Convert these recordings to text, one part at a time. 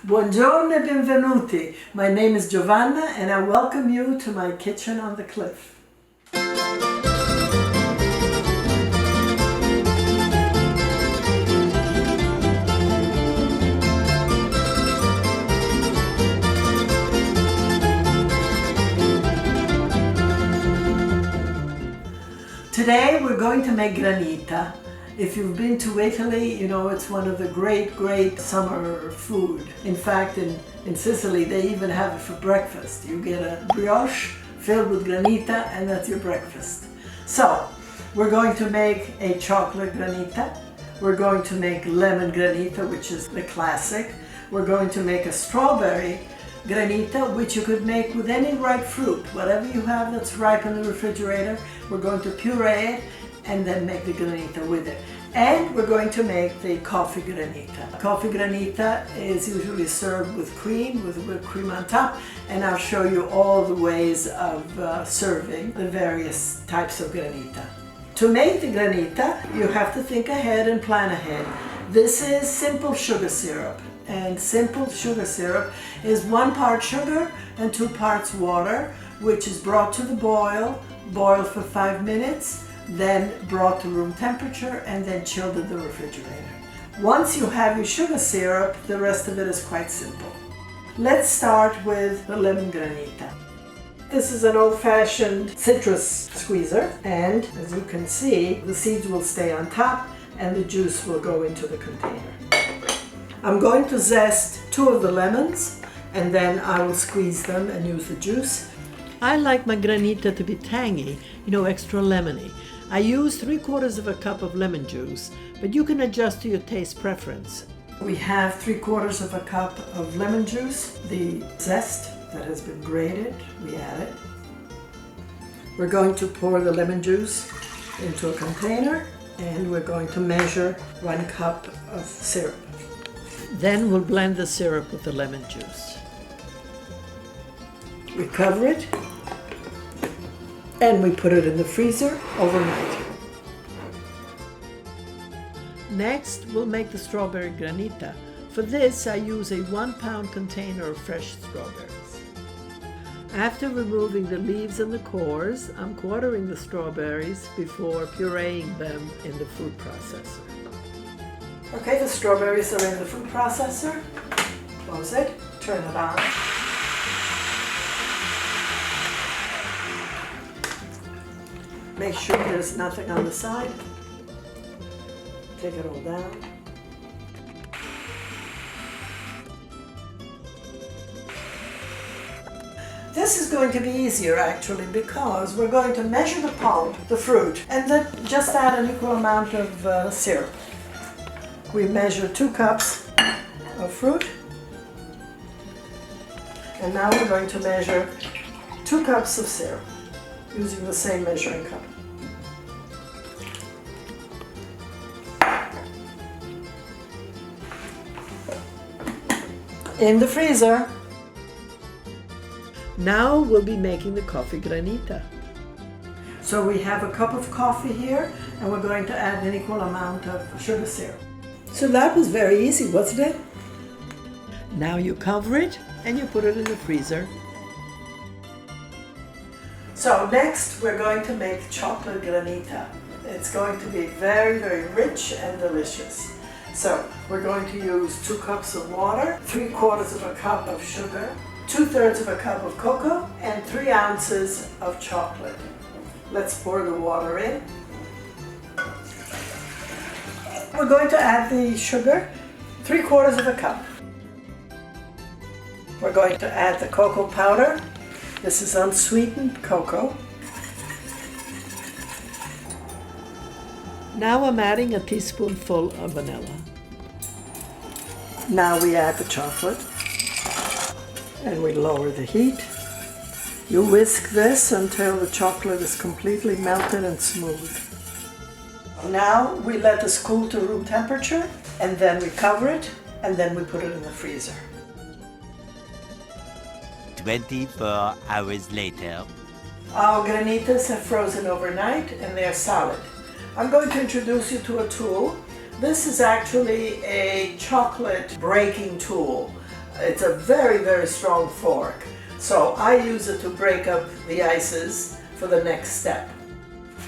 Buongiorno e benvenuti. My name is Giovanna and I welcome you to my kitchen on the cliff. Today we're going to make granita. If you've been to Italy, you know it's one of the great summer food. In fact, in Sicily, they even have it for breakfast. You get a brioche filled with granita and that's your breakfast. So, we're going to make a chocolate granita. We're going to make lemon granita, which is the classic. We're going to make a strawberry granita, which you could make with any ripe fruit. Whatever you have that's ripe in the refrigerator, we're going to puree it and then make the granita with it. And we're going to make the coffee granita. Coffee granita is usually served with cream, with whipped cream on top, and I'll show you all the ways of serving the various types of granita. To make the granita, you have to think ahead and plan ahead. This is simple sugar syrup. And simple sugar syrup is 1 part sugar and 2 parts water, which is brought to the boil for 5 minutes, then brought to room temperature and then chilled in the refrigerator. Once you have your sugar syrup, the rest of it is quite simple. Let's start with the lemon granita. This is an old-fashioned citrus squeezer, and as you can see, the seeds will stay on top and the juice will go into the container. I'm going to zest 2 of the lemons and then I will squeeze them and use the juice. I like my granita to be tangy, extra lemony. I use 3/4 of a cup of lemon juice, but you can adjust to your taste preference. We have 3/4 of a cup of lemon juice, the zest that has been grated, we add it. We're going to pour the lemon juice into a container and we're going to measure 1 cup of syrup. Then we'll blend the syrup with the lemon juice. We cover it and we put it in the freezer overnight. Next, we'll make the strawberry granita. For this, I use a 1-pound container of fresh strawberries. After removing the leaves and the cores, I'm quartering the strawberries before pureeing them in the food processor. Okay, the strawberries are in the food processor. Close it, turn it on. Make sure there's nothing on the side. Take it all down. This is going to be easier actually because we're going to measure the pulp, the fruit, and then just add an equal amount of syrup. We measure 2 cups of fruit, and now we're going to measure 2 cups of syrup using the same measuring cup. In the freezer. Now we'll be making the coffee granita. So we have a cup of coffee here, and we're going to add an equal amount of sugar syrup. So that was very easy, wasn't it? Now you cover it and you put it in the freezer. So next we're going to make chocolate granita. It's going to be very rich and delicious. So we're going to use 2 cups of water, 3/4 of a cup of sugar, 2/3 of a cup of cocoa, and 3 ounces of chocolate. Let's pour the water in. We're going to add the sugar, 3/4 of a cup. We're going to add the cocoa powder. This is unsweetened cocoa. Now I'm adding a teaspoonful of vanilla. Now we add the chocolate and we lower the heat. You whisk this until the chocolate is completely melted and smooth. Now we let this cool to room temperature and then we cover it and then we put it in the freezer. 24 hours later. Our granitas have frozen overnight and they're solid. I'm going to introduce you to a tool. This is actually a chocolate breaking tool. It's a very, very strong fork. So I use it to break up the ices for the next step.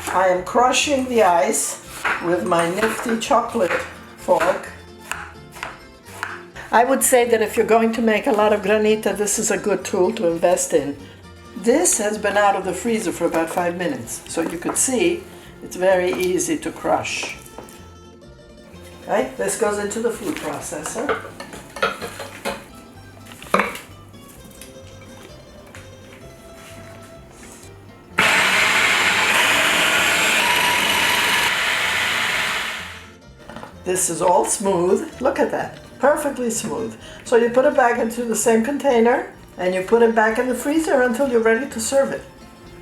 I am crushing the ice with my nifty chocolate fork. I would say that if you're going to make a lot of granita, this is a good tool to invest in. This has been out of the freezer for about 5 minutes, so you could see it's very easy to crush. Right? This goes into the food processor. This is all smooth. Look at that. Perfectly smooth. So you put it back into the same container and you put it back in the freezer until you're ready to serve it.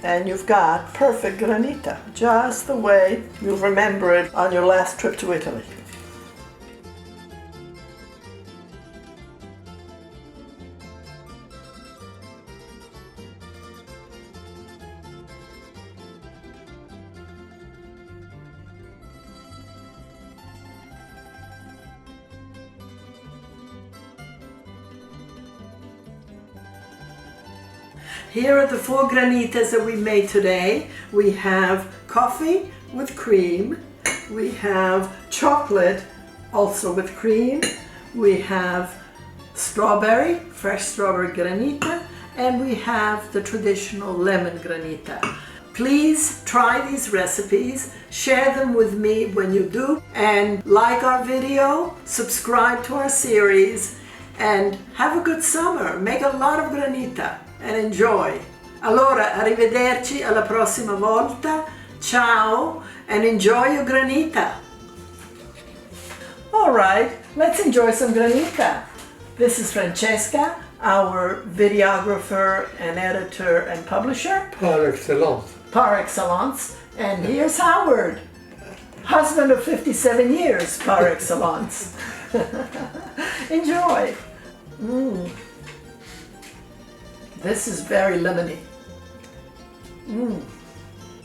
And you've got perfect granita, just the way you remember it on your last trip to Italy. Here are the 4 granitas that we made today. We have coffee with cream. We have chocolate also with cream. We have strawberry, fresh strawberry granita, and we have the traditional lemon granita. Please try these recipes, share them with me when you do, and like our video, subscribe to our series, and have a good summer. Make a lot of granita and enjoy. Allora, arrivederci alla prossima volta. Ciao, and enjoy your granita. All right, let's enjoy some granita. This is Francesca, our videographer and editor and publisher. Par excellence. Par excellence. And here's Howard, husband of 57 years, par excellence. Enjoy. This is very lemony.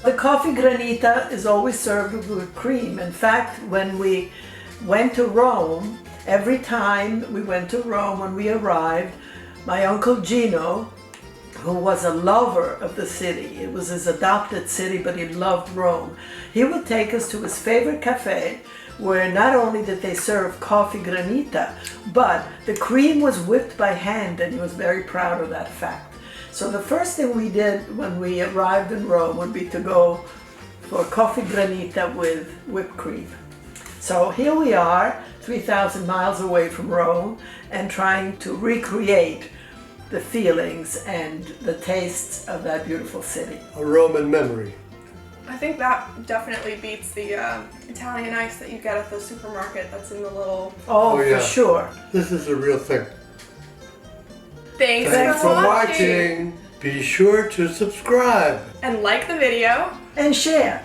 The coffee granita is always served with cream. In fact, when we went to Rome, every time we went to Rome, when we arrived, my Uncle Gino, who was a lover of the city, it was his adopted city, but he loved Rome, he would take us to his favorite cafe, where not only did they serve coffee granita, but the cream was whipped by hand, and he was very proud of that fact. So the first thing we did when we arrived in Rome would be to go for coffee granita with whipped cream. So here we are, 3,000 miles away from Rome, and trying to recreate the feelings and the tastes of that beautiful city. A Roman memory. I think that definitely beats the Italian ice that you get at the supermarket that's in the little... Oh, yeah. for sure. This is the real thing. Thanks for watching. Be sure to subscribe. And like the video. And share.